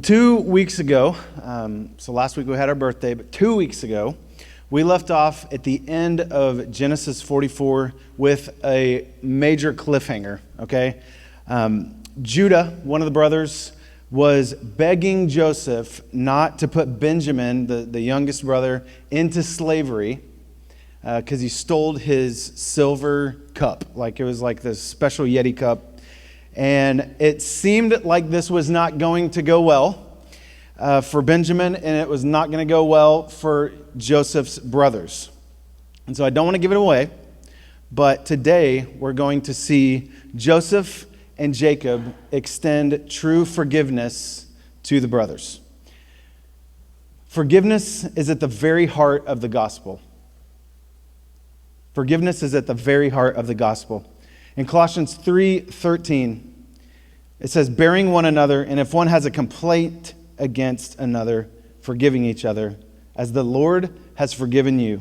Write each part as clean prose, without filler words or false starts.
Well, 2 weeks ago, so last week we had our birthday, but 2 weeks ago, we left off at the end of Genesis 44 with a major cliffhanger, okay? Judah, one of the brothers, was begging Joseph not to put Benjamin, the youngest brother, into slavery because he stole his silver cup. Like it was like this special Yeti cup. And it seemed like this was not going to go well for Benjamin, and it was not going to go well for Joseph's brothers. And so I don't want to give it away, but today we're going to see Joseph and Jacob extend true forgiveness to the brothers. Forgiveness is at the very heart of the gospel. Forgiveness is at the very heart of the gospel. In Colossians 3:13, it says, bearing one another, and if one has a complaint against another, forgiving each other. As the Lord has forgiven you,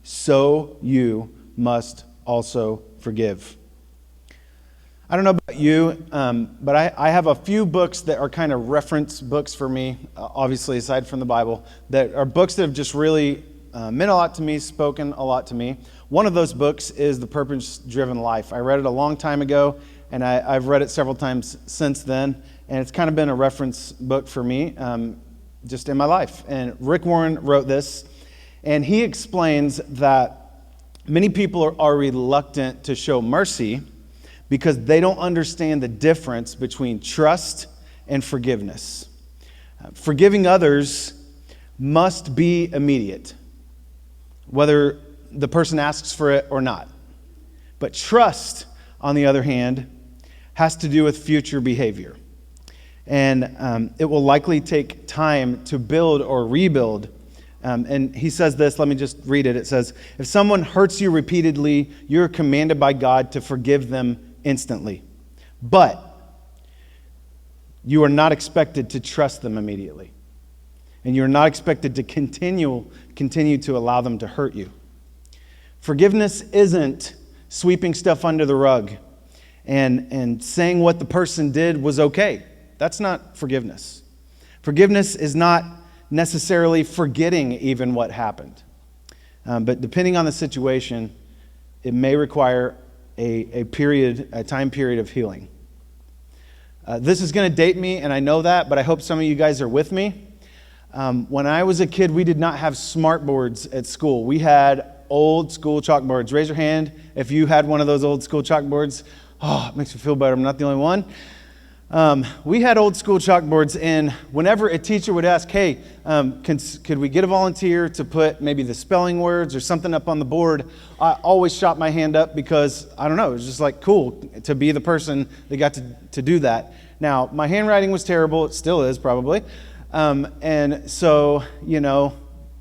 so you must also forgive. I don't know about you, but I have a few books that are kind of reference books for me, obviously aside from the Bible, that are books that have just really meant a lot to me, spoken a lot to me. One of those books is The Purpose-Driven Life. I read it a long time ago, and I've read it several times since then, and it's kind of been a reference book for me just in my life. And Rick Warren wrote this, and he explains that many people are reluctant to show mercy because they don't understand the difference between trust and forgiveness. Forgiving others must be immediate, whether the person asks for it or not. But trust, on the other hand, has to do with future behavior. And it will likely take time to build or rebuild. And he says this, let me just read it. It says, if someone hurts you repeatedly, you're commanded by God to forgive them instantly. But you are not expected to trust them immediately. And you're not expected to continue to allow them to hurt you. Forgiveness isn't sweeping stuff under the rug and saying what the person did was okay. That's not forgiveness. Forgiveness is not necessarily forgetting even what happened. But depending on the situation, it may require a time period of healing. This is going to date me, and I know that, but I hope some of you guys are with me. When I was a kid, we did not have smart boards at school. We had old school chalkboards. Raise your hand if you had one of those old school chalkboards. Oh, it makes me feel better. I'm not the only one. We had old school chalkboards, and whenever a teacher would ask, hey, could we get a volunteer to put maybe the spelling words or something up on the board, I always shot my hand up because, I don't know, it was just like cool to be the person that got to do that. Now, my handwriting was terrible. It still is probably. And so,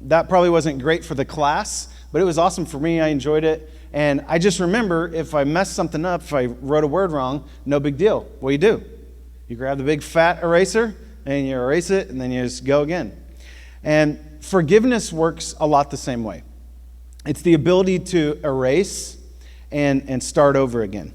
that probably wasn't great for the class, but it was awesome for me. I enjoyed it. And I just remember if I messed something up, if I wrote a word wrong, no big deal. What do? You grab the big fat eraser and you erase it and then you just go again. And forgiveness works a lot the same way. It's the ability to erase and start over again.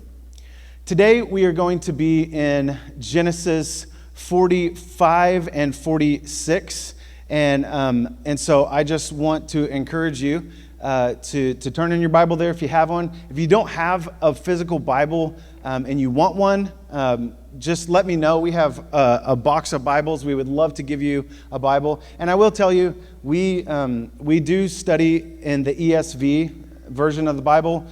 Today we are going to be in Genesis 45 and 46. And so I just want to encourage you to turn in your Bible there if you have one. If you don't have a physical Bible and you want one, just let me know. We have a box of Bibles. We would love to give you a Bible. And I will tell you, we do study in the ESV version of the Bible.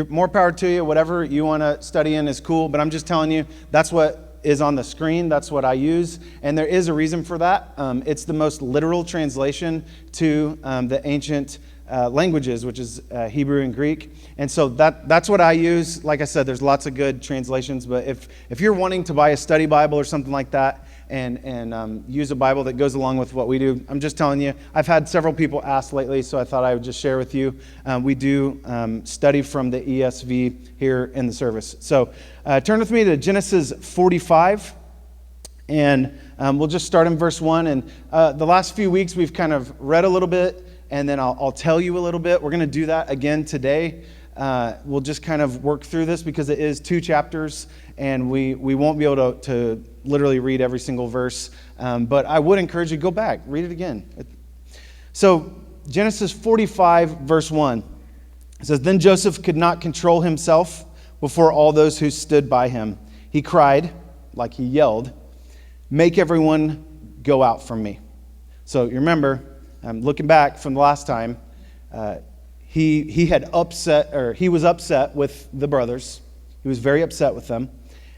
More power to you. Whatever you want to study in is cool. But I'm just telling you, that's what is on the screen. That's what I use. And there is a reason for that. It's the most literal translation to the ancient languages, which is Hebrew and Greek. And so that's what I use. Like I said, there's lots of good translations, but if you're wanting to buy a study Bible or something like that and use a Bible that goes along with what we do, I'm just telling you, I've had several people ask lately, so I thought I would just share with you. We do study from the ESV here in the service. So turn with me to Genesis 45, and we'll just start in verse 1. And the last few weeks we've kind of read a little bit, and then I'll tell you a little bit. We're going to do that again today. we'll just kind of work through this because it is 2 chapters, and we won't be able to literally read every single verse. But I would encourage you to go back, read it again. So Genesis 45, verse 1, it says, "Then Joseph could not control himself before all those who stood by him. He cried," like he yelled, "'Make everyone go out from me.'" So you remember, looking back from the last time, he was upset with the brothers. He was very upset with them,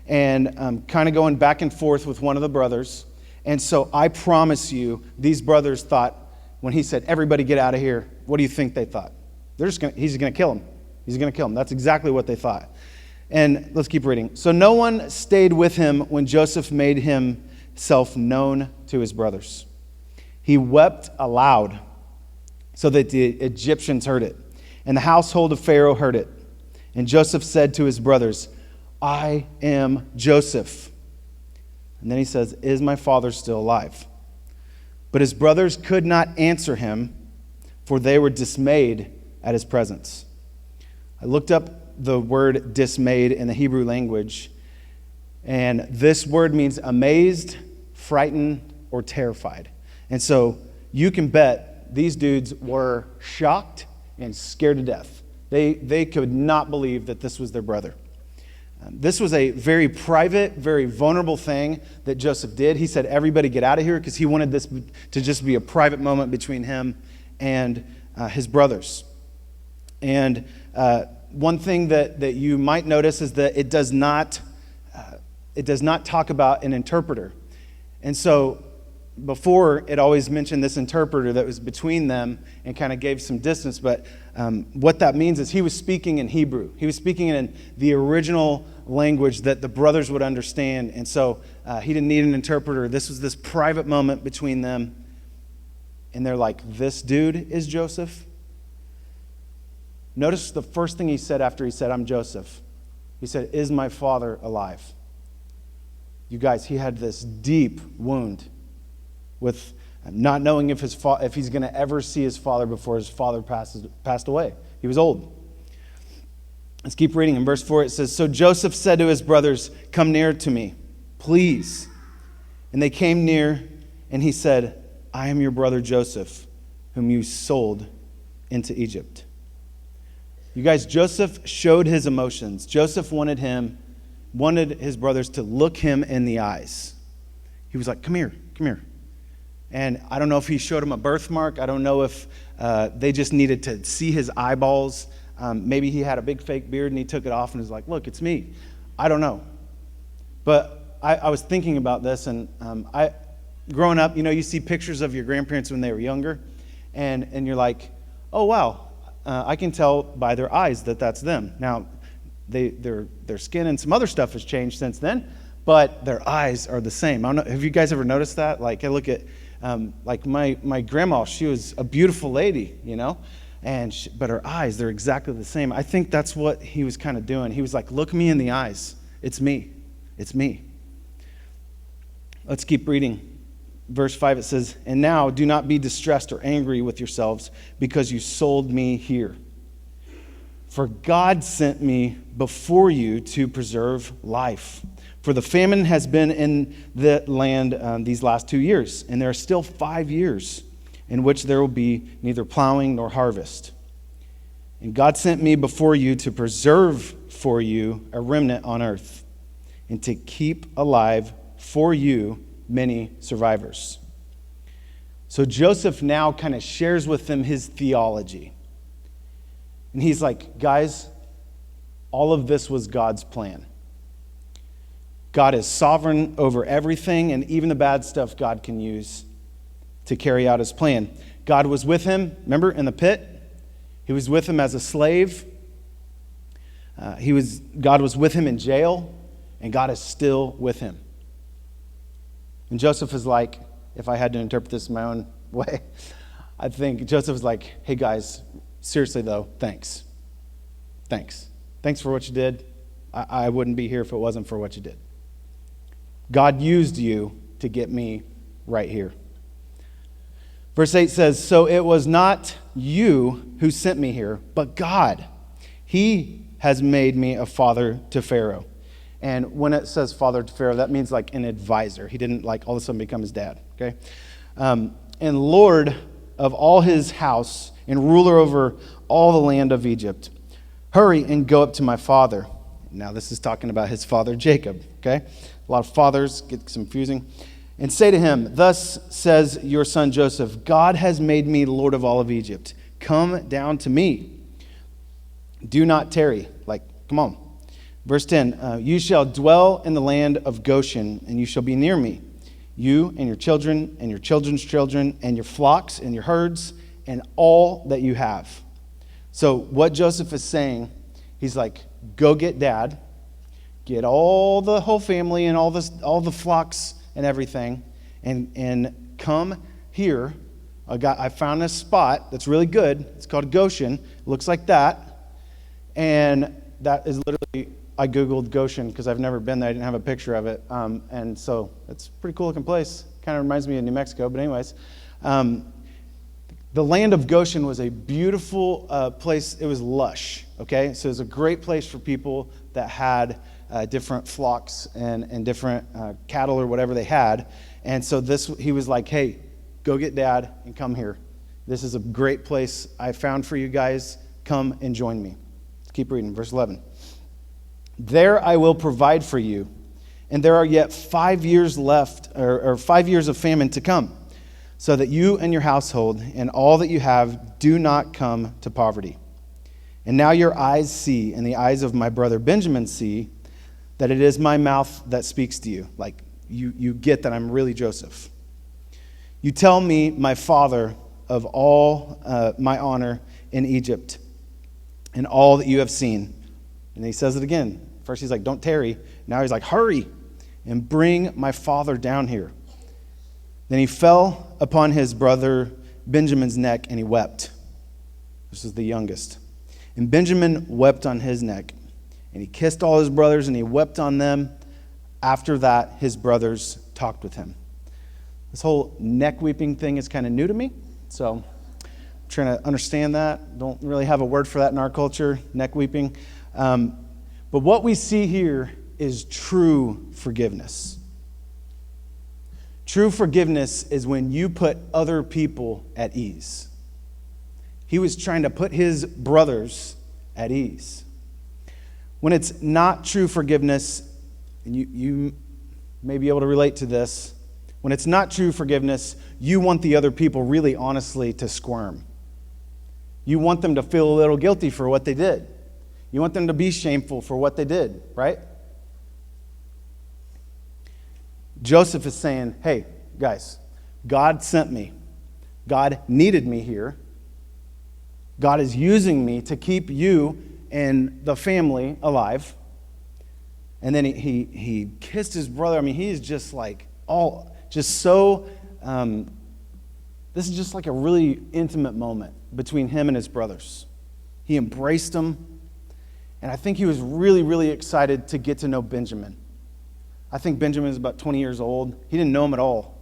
and kind of going back and forth with one of the brothers. And so I promise you, these brothers thought, when he said, "Everybody get out of here," what do you think they thought? He's going to kill him. He's going to kill him. That's exactly what they thought. And let's keep reading. "So no one stayed with him when Joseph made himself known to his brothers. He wept aloud so that the Egyptians heard it, and the household of Pharaoh heard it. And Joseph said to his brothers, 'I am Joseph.' And then he says, 'Is my father still alive?' But his brothers could not answer him, for they were dismayed at his presence." I looked up the word dismayed in the Hebrew language, and this word means amazed, frightened, or terrified. And so you can bet these dudes were shocked and scared to death. They could not believe that this was their brother. This was a very private, very vulnerable thing that Joseph did. He said, "Everybody get out of here," because he wanted this to just be a private moment between him and his brothers. And one thing that you might notice is that it does not talk about an interpreter. And so before, it always mentioned this interpreter that was between them and kind of gave some distance. But what that means is he was speaking in Hebrew. He was speaking in the original language that the brothers would understand. And so he didn't need an interpreter. This was this private moment between them. And they're like, "This dude is Joseph?" Notice the first thing he said after he said, "I'm Joseph." He said, "Is my father alive?" You guys, he had this deep wound with not knowing if he's going to ever see his father before his father passed away. He was old. Let's keep reading. In verse 4, it says, "So Joseph said to his brothers, 'Come near to me, please.' And they came near, and he said, 'I am your brother Joseph, whom you sold into Egypt.'" You guys, Joseph showed his emotions. Joseph wanted his brothers to look him in the eyes. He was like, "Come here, come here." And I don't know if he showed him a birthmark. I don't know if they just needed to see his eyeballs. Maybe he had a big fake beard and he took it off and was like, "Look, it's me." I don't know. But I was thinking about this, and growing up, you see pictures of your grandparents when they were younger, and you're like, "Oh, wow, I can tell by their eyes that that's them." Now, their skin and some other stuff has changed since then, but their eyes are the same. I don't know, have you guys ever noticed that? Like, I look at like my grandma, she was a beautiful lady, but her eyes, they're exactly the same. I think that's what he was kind of doing. He was like, "Look me in the eyes. It's me. It's me." Let's keep reading. Verse 5, it says, "And now do not be distressed or angry with yourselves because you sold me here. For God sent me before you to preserve life. For the famine has been in the land these last 2 years, and there are still 5 years in which there will be neither plowing nor harvest. And God sent me before you to preserve for you a remnant on earth, and to keep alive for you many survivors." So Joseph now kind of shares with them his theology. And he's like, "Guys, all of this was God's plan. God is sovereign over everything, and even the bad stuff God can use to carry out his plan. God was with him, remember, in the pit? He was with him as a slave. God was with him in jail, and God is still with him." And Joseph is like, if I had to interpret this in my own way, I think Joseph is like, "Hey guys, seriously though, thanks. Thanks for what you did. I wouldn't be here if it wasn't for what you did. God used you to get me right here." Verse 8 says, "So it was not you who sent me here, but God. He has made me a father to Pharaoh. And when it says father to Pharaoh, that means like an advisor. He didn't like all of a sudden become his dad, okay? And Lord of all his house and ruler over all the land of Egypt. Hurry and go up to my father. Now this is talking about his father Jacob, okay? A lot of fathers get confusing. And say to him, thus says your son Joseph, God has made me Lord of all of Egypt. Come down to me. Do not tarry. Like, come on. Verse 10, you shall dwell in the land of Goshen, and you shall be near me, you and your children and your children's children and your flocks and your herds and all that you have. So what Joseph is saying, he's like, go get dad, get all the whole family and all the flocks and everything, and come here. I found this spot that's really good. It's called Goshen. It looks like that. And that is literally, I Googled Goshen because I've never been there. I didn't have a picture of it. And so it's a pretty cool looking place. Kind of reminds me of New Mexico, but anyways. The land of Goshen was a beautiful place. It was lush, okay? So it was a great place for people that had different flocks and different cattle or whatever they had. And so he was like, hey, go get dad and come here. This is a great place I found for you guys. Come and join me. Let's keep reading. Verse 11. There I will provide for you, and there are yet 5 years left, or 5 years of famine to come, so that you and your household and all that you have do not come to poverty. And now your eyes see, and the eyes of my brother Benjamin see, that it is my mouth that speaks to you. Like, you get that I'm really Joseph. You tell me, my father, of all my honor in Egypt, and all that you have seen. And he says it again. First he's like, don't tarry. Now he's like, hurry and bring my father down here. Then he fell upon his brother Benjamin's neck and he wept. This is the youngest. And Benjamin wept on his neck. And he kissed all his brothers and he wept on them. After that, his brothers talked with him. This whole neck weeping thing is kind of new to me. So I'm trying to understand that. Don't really have a word for that in our culture, neck weeping. But what we see here is true forgiveness. True forgiveness is when you put other people at ease. He was trying to put his brothers at ease. When it's not true forgiveness, and you may be able to relate to this, when it's not true forgiveness, you want the other people really honestly to squirm. You want them to feel a little guilty for what they did. You want them to be shameful for what they did, right? Joseph is saying, hey, guys, God sent me. God needed me here. God is using me to keep you and the family alive. And then he kissed his brother. I mean, he is just like this is just like a really intimate moment between him and his brothers. He embraced them. And I think he was really, really excited to get to know Benjamin. I think Benjamin is about 20 years old. He didn't know him at all.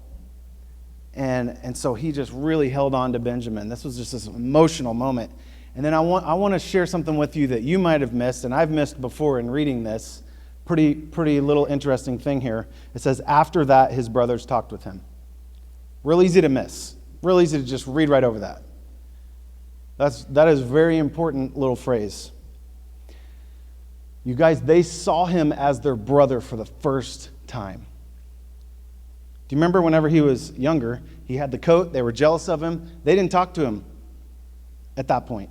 And so he just really held on to Benjamin. This was just this emotional moment. And then I want to share something with you that you might have missed, and I've missed before in reading this. Pretty little interesting thing here. It says, after that, his brothers talked with him. Real easy to miss. Real easy to just read right over that. That is a very important little phrase. You guys, they saw him as their brother for the first time. Do you remember whenever he was younger, he had the coat, they were jealous of him. They didn't talk to him at that point.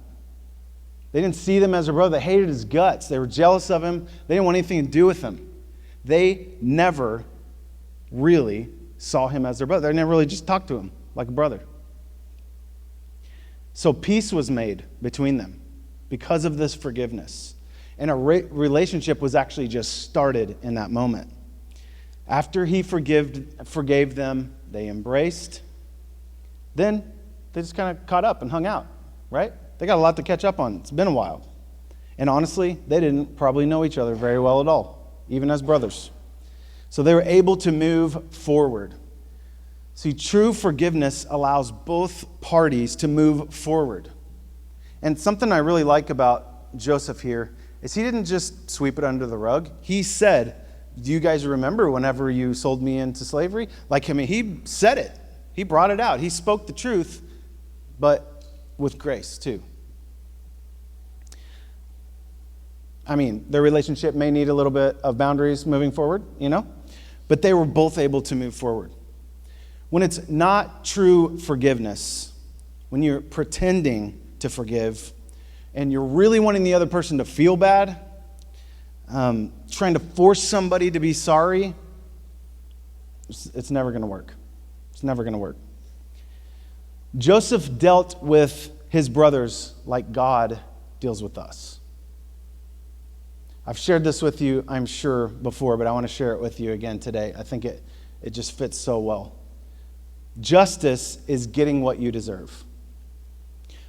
They didn't see them as a brother. They hated his guts. They were jealous of him. They didn't want anything to do with him. They never really saw him as their brother. They never really just talked to him like a brother. So peace was made between them because of this forgiveness. And a relationship was actually just started in that moment. After he forgave them, they embraced. Then they just kind of caught up and hung out, right? They got a lot to catch up on. It's been a while. And honestly, they didn't probably know each other very well at all, even as brothers. So they were able to move forward. See, true forgiveness allows both parties to move forward. And something I really like about Joseph here is he didn't just sweep it under the rug. He said, do you guys remember whenever you sold me into slavery? He said it. He brought it out. He spoke the truth, but with grace too. Their relationship may need a little bit of boundaries moving forward, but they were both able to move forward. When it's not true forgiveness, when you're pretending to forgive and you're really wanting the other person to feel bad, trying to force somebody to be sorry, it's never going to work. It's never going to work. Joseph dealt with his brothers like God deals with us. I've shared this with you, I'm sure, before, but I want to share it with you again today. I think it just fits so well. Justice is getting what you deserve.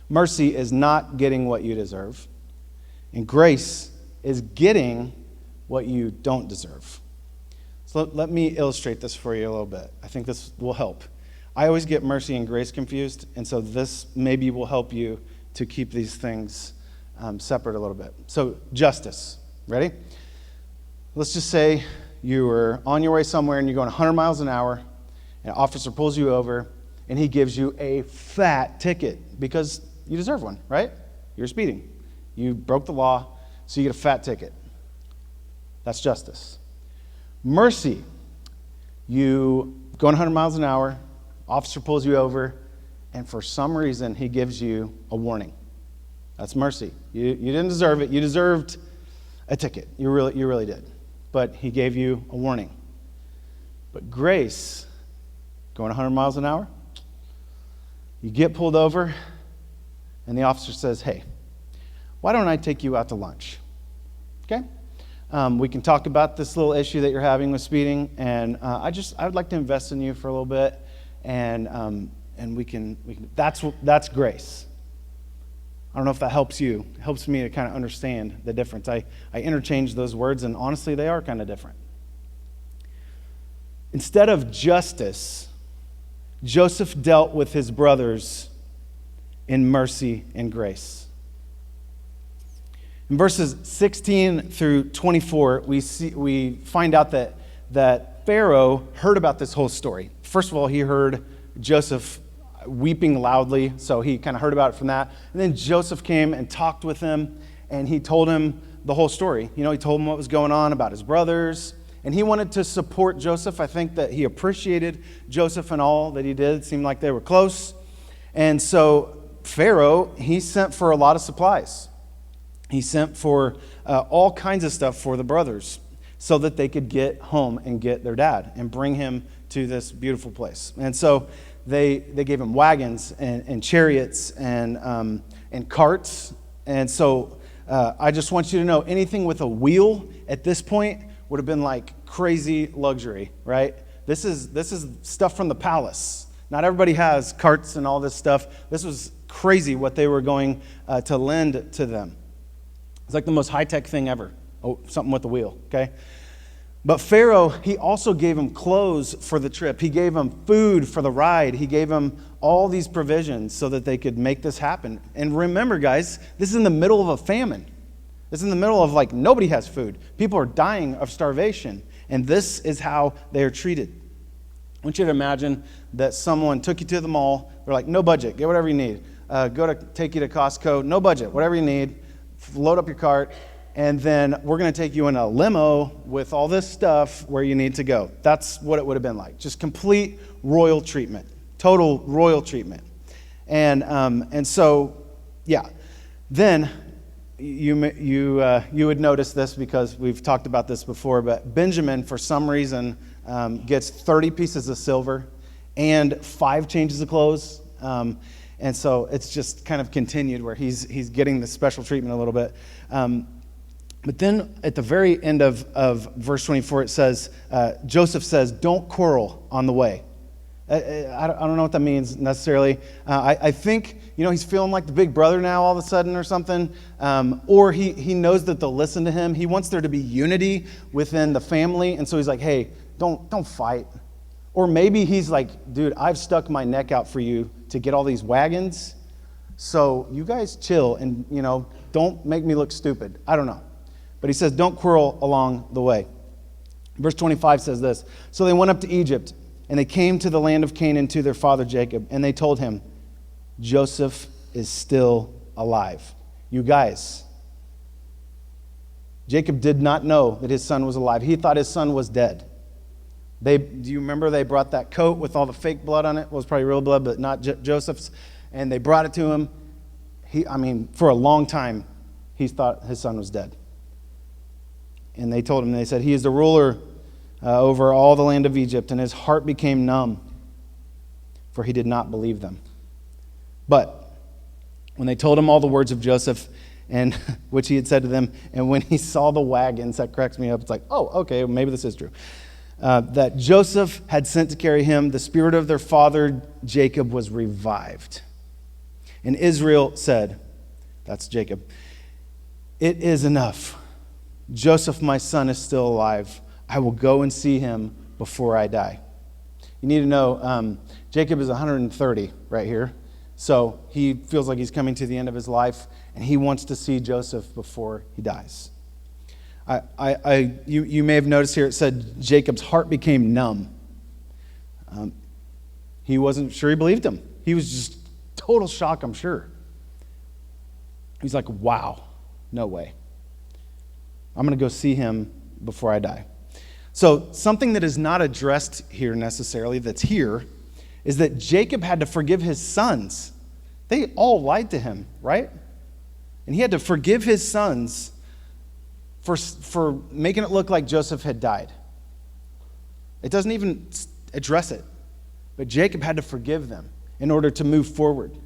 Mercy is not getting what you deserve. And grace is getting what you don't deserve. So let me illustrate this for you a little bit. I think this will help. I always get mercy and grace confused, and so this maybe will help you to keep these things separate a little bit. So justice. Ready? Let's just say you were on your way somewhere and you're going 100 miles an hour, and an officer pulls you over, and he gives you a fat ticket because you deserve one, right? You're speeding. You broke the law, so you get a fat ticket. That's justice. Mercy. You go 100 miles an hour, officer pulls you over, and for some reason he gives you a warning. That's mercy. You didn't deserve it. You deserved a ticket. You really did. But he gave you a warning. But grace, going 100 miles an hour, you get pulled over, and the officer says, hey, why don't I take you out to lunch? Okay? We can talk about this little issue that you're having with speeding, and I would like to invest in you for a little bit, and we can. That's grace. I don't know if that helps you. It helps me to kind of understand the difference. I interchange those words, and honestly, they are kind of different. Instead of justice, Joseph dealt with his brothers in mercy and grace. In verses 16 through 24, we find out that Pharaoh heard about this whole story. First of all, he heard Joseph weeping loudly, so he kind of heard about it from that. And then Joseph came and talked with him, and he told him the whole story. He told him what was going on about his brothers, and he wanted to support Joseph. I think that he appreciated Joseph and all that he did. It seemed like they were close. And so Pharaoh, he sent for a lot of supplies. He sent for all kinds of stuff for the brothers so that they could get home and get their dad and bring him to this beautiful place. And so they gave him wagons and chariots and carts. And so I just want you to know, anything with a wheel at this point would have been like crazy luxury, right? This is stuff from the palace. Not everybody has carts and all this stuff. This was crazy what they were going to lend to them. It's like the most high-tech thing ever. Oh, something with a wheel, okay? But Pharaoh, he also gave him clothes for the trip. He gave him food for the ride. He gave him all these provisions so that they could make this happen. And remember, guys, this is in the middle of a famine. This is in the middle of nobody has food. People are dying of starvation. And this is how they are treated. I want you to imagine that someone took you to the mall. They're like, no budget, get whatever you need. Take you to Costco, no budget, whatever you need. Load up your cart. And then we're going to take you in a limo with all this stuff where you need to go. That's what it would have been like. Just complete royal treatment. Total royal treatment. And so, yeah. Then you would notice this because we've talked about this before, but Benjamin, for some reason, gets 30 pieces of silver and 5 changes of clothes. And so it's just kind of continued where he's getting the special treatment a little bit. But then at the very end of verse 24, it says, Joseph says, don't quarrel on the way. I don't know what that means necessarily. I think, he's feeling like the big brother now all of a sudden or something. Or he knows that they'll listen to him. He wants there to be unity within the family. And so he's like, hey, don't fight. Or maybe he's like, dude, I've stuck my neck out for you to get all these wagons. So you guys chill and, don't make me look stupid. I don't know. But he says, don't quarrel along the way. Verse 25 says this. So they went up to Egypt, and they came to the land of Canaan to their father Jacob, and they told him, Joseph is still alive. You guys, Jacob did not know that his son was alive. He thought his son was dead. Do you remember they brought that coat with all the fake blood on it? Well, it was probably real blood, but not Joseph's. And they brought it to him. For a long time, he thought his son was dead. And they told him, they said, he is the ruler over all the land of Egypt, and his heart became numb, for he did not believe them. But when they told him all the words of Joseph, and which he had said to them, and when he saw the wagons, that cracks me up. It's like, oh, okay, maybe this is true. That Joseph had sent to carry him, the spirit of their father Jacob was revived. And Israel said, that's Jacob, it is enough. Joseph, my son, is still alive. I will go and see him before I die. You need to know, Jacob is 130 right here. So he feels like he's coming to the end of his life, and he wants to see Joseph before he dies. You may have noticed here it said Jacob's heart became numb. He wasn't sure he believed him. He was just total shock, I'm sure. He's like, wow, no way. I'm going to go see him before I die. So something that is not addressed here necessarily that's here is that Jacob had to forgive his sons. They all lied to him, right? And he had to forgive his sons for making it look like Joseph had died. It doesn't even address it. But Jacob had to forgive them in order to move forward.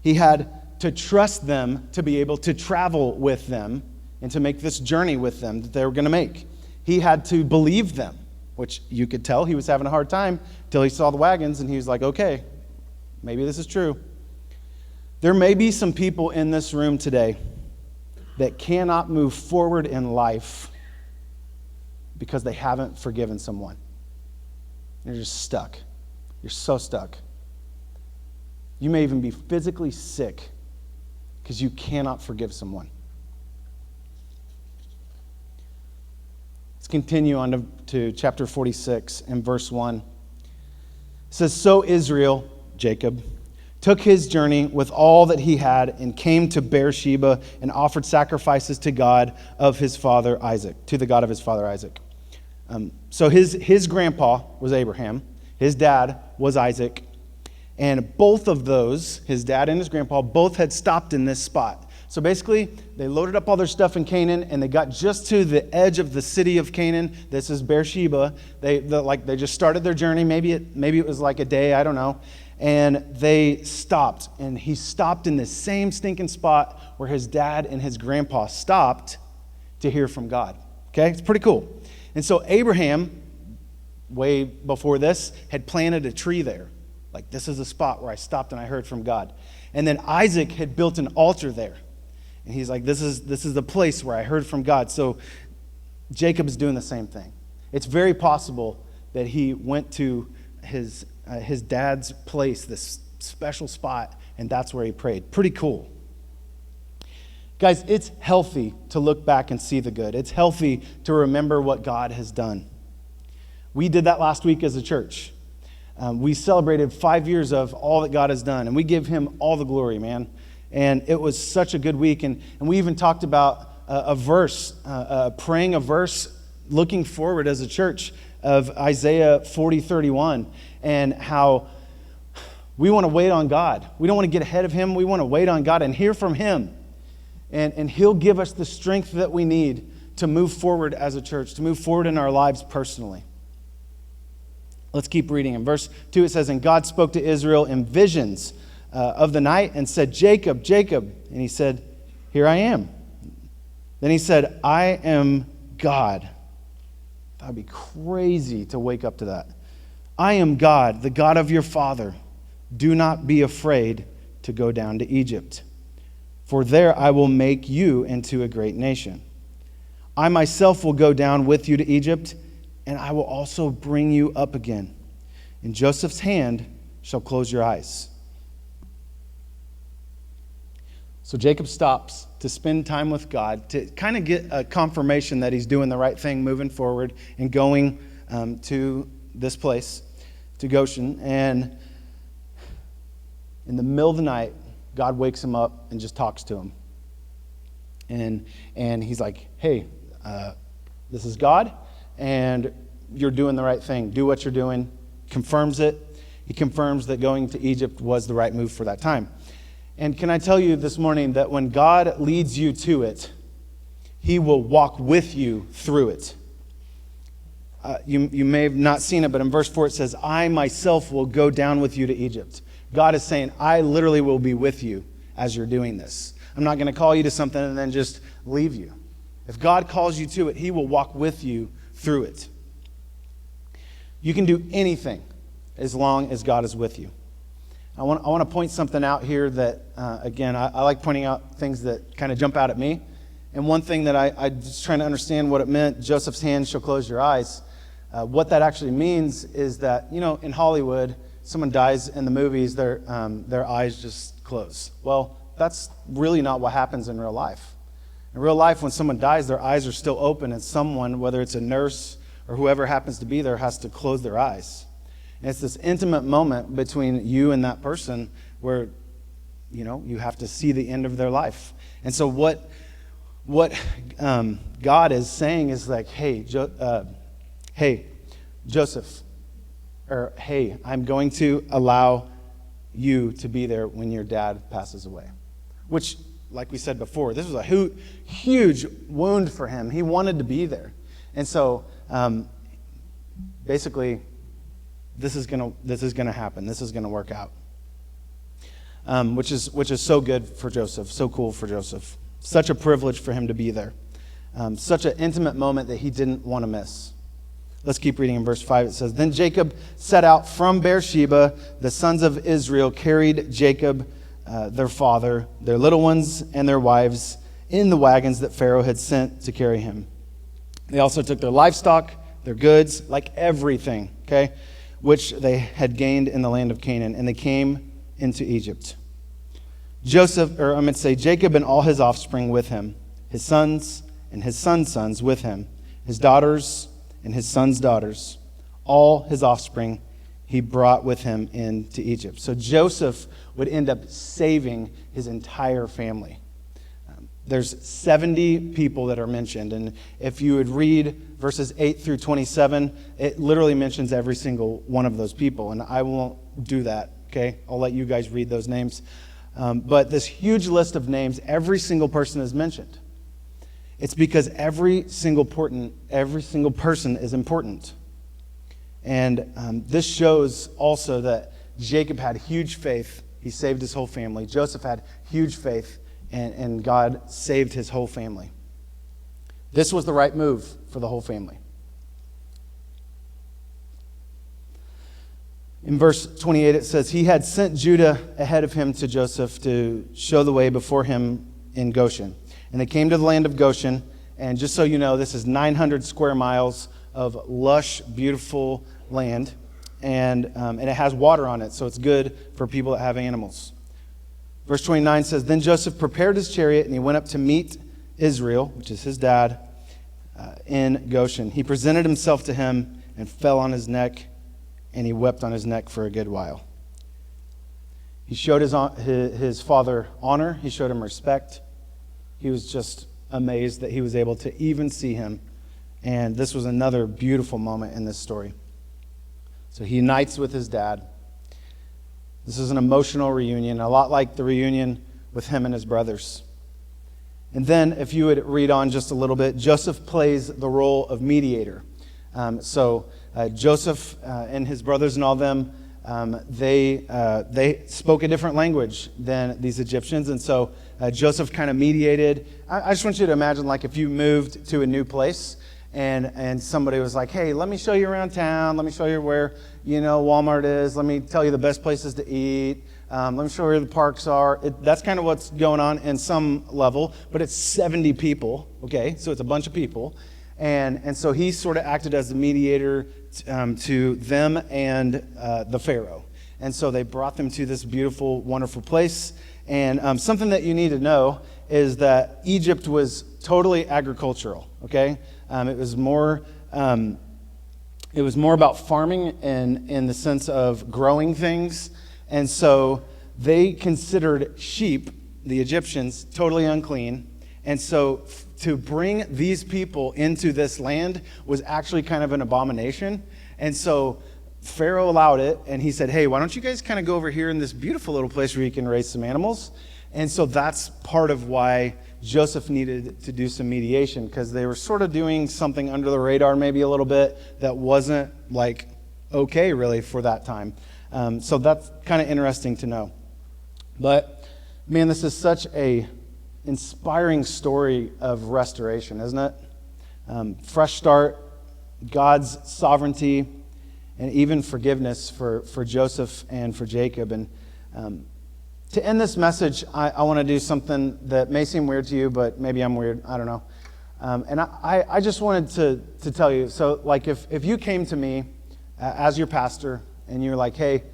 He had to trust them to be able to travel with them and to make this journey with them that they were going to make. He had to believe them, which you could tell he was having a hard time until he saw the wagons and he was like, okay, maybe this is true. There may be some people in this room today that cannot move forward in life because they haven't forgiven someone. You're just stuck. You're so stuck. You may even be physically sick because you cannot forgive someone. Let's continue on to chapter 46 and verse 1. It says, so Israel, Jacob, took his journey with all that he had and came to Beersheba and offered sacrifices to God of his father Isaac, to the God of his father Isaac. So his grandpa was Abraham. His dad was Isaac. And both of those, his dad and his grandpa, both had stopped in this spot. So basically, they loaded up all their stuff in Canaan, and they got just to the edge of the city of Canaan. This is Beersheba. They just started their journey. Maybe it was like a day, I don't know. And they stopped, and he stopped in the same stinking spot where his dad and his grandpa stopped to hear from God. Okay, it's pretty cool. And so Abraham, way before this, had planted a tree there. Like, this is the spot where I stopped and I heard from God. And then Isaac had built an altar there. And he's like, this is the place where I heard from God. So Jacob is doing the same thing. It's very possible that he went to his dad's place, this special spot, and that's where he prayed. Pretty cool. Guys, it's healthy to look back and see the good. It's healthy to remember what God has done. We did that last week as a church. We celebrated 5 years of all that God has done, and we give him all the glory, man. And it was such a good week. And we even talked about a verse, praying a verse, looking forward as a church of Isaiah 40:31, and how we want to wait on God. We don't want to get ahead of him. We want to wait on God and hear from him. And he'll give us the strength that we need to move forward as a church, to move forward in our lives personally. Let's keep reading. In verse 2 it says, and God spoke to Israel in visions of the night and said, Jacob, Jacob. And he said, here I am. Then he said, I am God. That would be crazy to wake up to that. I am God, the God of your father. Do not be afraid to go down to Egypt, for there I will make you into a great nation. I myself will go down with you to Egypt, and I will also bring you up again. And Joseph's hand shall close your eyes. So Jacob stops to spend time with God, to kind of get a confirmation that he's doing the right thing moving forward and going to this place, to Goshen. And in the middle of the night, God wakes him up and just talks to him. And he's like, hey, this is God, and you're doing the right thing. Do what you're doing. Confirms it. He confirms that going to Egypt was the right move for that time. And can I tell you this morning that when God leads you to it, he will walk with you through it. You may have not seen it, but in verse 4 it says, I myself will go down with you to Egypt. God is saying, I literally will be with you as you're doing this. I'm not going to call you to something and then just leave you. If God calls you to it, he will walk with you through it. You can do anything as long as God is with you. I want to point something out here that, again, I like pointing out things that kind of jump out at me. And one thing that I just trying to understand what it meant, Joseph's hand shall close your eyes. What that actually means is that, in Hollywood, someone dies in the movies, their eyes just close. Well, that's really not what happens in real life. In real life, when someone dies, their eyes are still open, and someone, whether it's a nurse or whoever happens to be there, has to close their eyes. And it's this intimate moment between you and that person where, you have to see the end of their life. And so what God is saying is like, hey, Joseph, or hey, I'm going to allow you to be there when your dad passes away. Which, like we said before, this was a huge wound for him. He wanted to be there. And so, basically, this is gonna happen. This is gonna work out, which is so good for Joseph, so cool for Joseph. Such a privilege for him to be there. Such an intimate moment that he didn't want to miss. Let's keep reading in verse 5. It says, Then Jacob set out from Beersheba. The sons of Israel carried Jacob, their father, their little ones, and their wives in the wagons that Pharaoh had sent to carry him. They also took their livestock, their goods, like everything, okay, which they had gained in the land of Canaan, and they came into Egypt. Jacob and all his offspring with him, his sons and his sons' sons with him, his daughters and his sons' daughters, all his offspring he brought with him into Egypt. So Joseph would end up saving his entire family. There's 70 people that are mentioned, and if you would read verses 8 through 27, it literally mentions every single one of those people, and I won't do that, okay? I'll let you guys read those names. But this huge list of names, every single person is mentioned. It's because every single person is important. And this shows also that Jacob had huge faith. He saved his whole family. Joseph had huge faith. And God saved his whole family. This was the right move for the whole family. In verse 28, it says, He had sent Judah ahead of him to Joseph to show the way before him in Goshen. And they came to the land of Goshen. And just so you know, this is 900 square miles of lush, beautiful land. And it has water on it, so it's good for people that have animals. Verse 29 says, Then Joseph prepared his chariot, and he went up to meet Israel, which is his dad, in Goshen. He presented himself to him and fell on his neck, and he wept on his neck for a good while. He showed his father honor. He showed him respect. He was just amazed that he was able to even see him. And this was another beautiful moment in this story. So he unites with his dad. This is an emotional reunion, a lot like the reunion with him and his brothers. And then, if you would read on just a little bit, Joseph plays the role of mediator. Joseph and his brothers and all them, they spoke a different language than these Egyptians. And so Joseph kind of mediated. I just want you to imagine, like, if you moved to a new place and somebody was like, hey, let me show you around town. Let me show you where, Walmart is. Let me tell you the best places to eat. Let me show you where the parks are. That's kind of what's going on in some level, but it's 70 people, okay? So it's a bunch of people. And so he sort of acted as the mediator to them and the Pharaoh. And so they brought them to this beautiful, wonderful place. And something that you need to know is that Egypt was totally agricultural, okay? It was more about farming in the sense of growing things. And so they considered sheep, the Egyptians, totally unclean. And so to bring these people into this land was actually kind of an abomination. And so Pharaoh allowed it, and he said, hey, why don't you guys kind of go over here in this beautiful little place where you can raise some animals? And so that's part of why Joseph needed to do some mediation, because they were sort of doing something under the radar maybe a little bit that wasn't like okay really for that time. So that's kind of interesting to know. But man, this is such a inspiring story of restoration, isn't it? Fresh start, God's sovereignty, and even forgiveness for Joseph and for Jacob. And to end this message, I want to do something that may seem weird to you, but maybe I'm weird. I don't know. And I just wanted to tell you, so like if you came to me as your pastor and you're like, hey,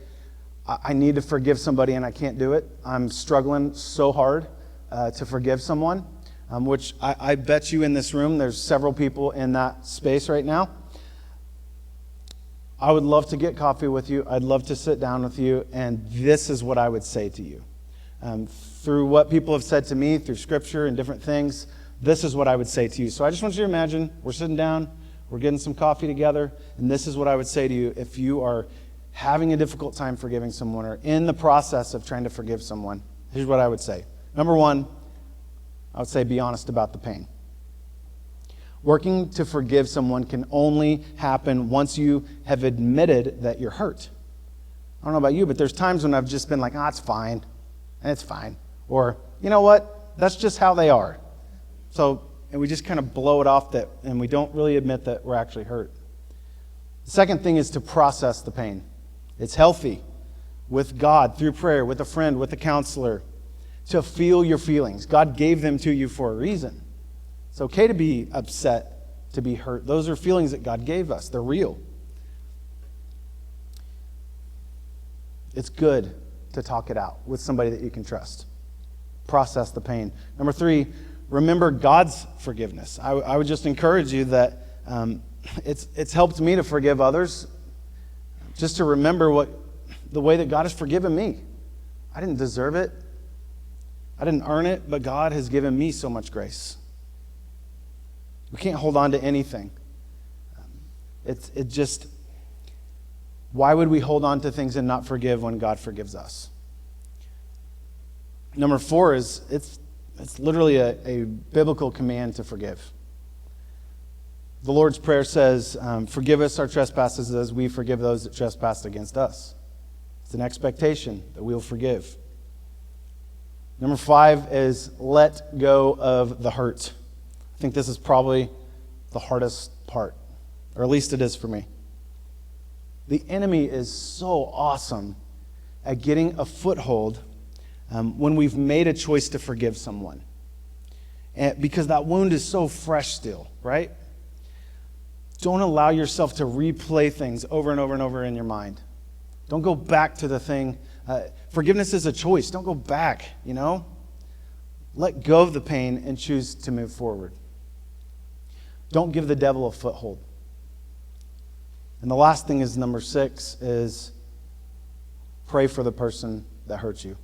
I need to forgive somebody and I can't do it. I'm struggling so hard to forgive someone, which I bet you in this room, there's several people in that space right now. I would love to get coffee with you. I'd love to sit down with you. And this is what I would say to you. Through what people have said to me, through scripture and different things, this is what I would say to you. So I just want you to imagine we're sitting down, we're getting some coffee together, and this is what I would say to you if you are having a difficult time forgiving someone or in the process of trying to forgive someone. Here's what I would say. Number one, I would say be honest about the pain. Working to forgive someone can only happen once you have admitted that you're hurt. I don't know about you, but there's times when I've just been like, it's fine. It's fine. Or, you know what? That's just how they are. So, and we just kind of blow it off that, and we don't really admit that we're actually hurt. The second thing is to process the pain. It's healthy with God, through prayer, with a friend, with a counselor, to feel your feelings. God gave them to you for a reason. It's okay to be upset, to be hurt. Those are feelings that God gave us. They're real. It's good to talk it out with somebody that you can trust. Process the pain. Number three, remember God's forgiveness. I would just encourage you that it's helped me to forgive others, just to remember the way that God has forgiven me. I didn't deserve it. I didn't earn it, but God has given me so much grace. We can't hold on to anything. Why would we hold on to things and not forgive when God forgives us? Number four is, it's literally a biblical command to forgive. The Lord's Prayer says, forgive us our trespasses as we forgive those that trespass against us. It's an expectation that we'll forgive. Number five is let go of the hurt. I think this is probably the hardest part, or at least it is for me. The enemy is so awesome at getting a foothold when we've made a choice to forgive someone. Because that wound is so fresh still, right? Don't allow yourself to replay things over and over and over in your mind. Don't go back to the thing. Forgiveness is a choice. Don't go back, Let go of the pain and choose to move forward. Don't give the devil a foothold. And the last thing is number 6 is pray for the person that hurts you.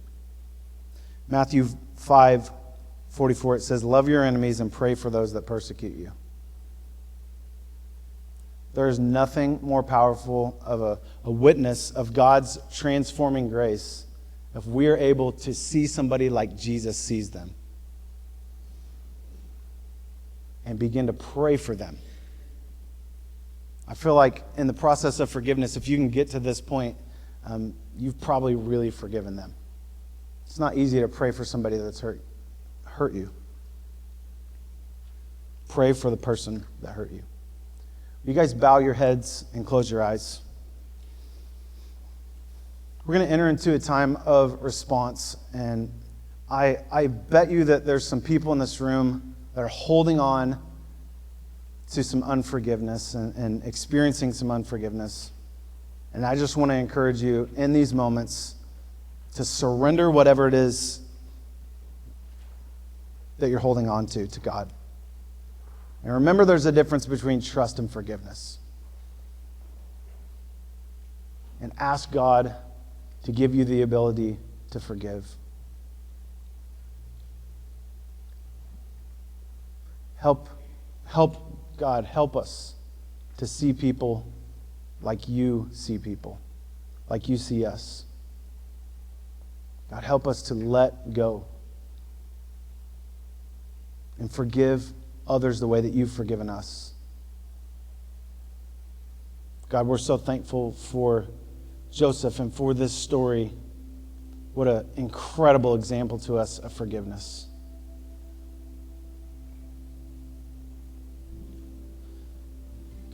Matthew 5:44, it says, love your enemies and pray for those that persecute you. There is nothing more powerful of a witness of God's transforming grace if we are able to see somebody like Jesus sees them and begin to pray for them. I feel like in the process of forgiveness, if you can get to this point, you've probably really forgiven them. It's not easy to pray for somebody that's hurt you. Pray for the person that hurt you. You guys bow your heads and close your eyes. We're going to enter into a time of response, and I bet you that there's some people in this room that are holding on to some unforgiveness and experiencing some unforgiveness. And I just want to encourage you in these moments to surrender whatever it is that you're holding on to God. And remember, there's a difference between trust and forgiveness. And ask God to give you the ability to forgive. Help God, help us to see people like you see people, like you see us. God, help us to let go and forgive others the way that you've forgiven us. God, we're so thankful for Joseph and for this story. What an incredible example to us of forgiveness.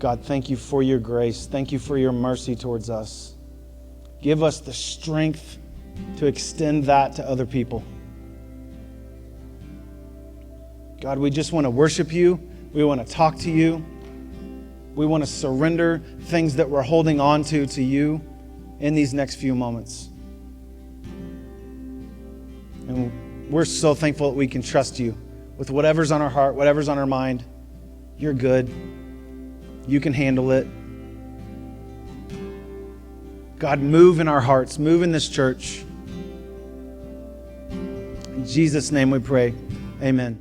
God, thank you for your grace. Thank you for your mercy towards us. Give us the strength to extend that to other people. God, we just want to worship you. We want to talk to you. We want to surrender things that we're holding on to you in these next few moments. And we're so thankful that we can trust you with whatever's on our heart, whatever's on our mind. You're good. You can handle it. God, move in our hearts, move in this church. In Jesus' name we pray. Amen.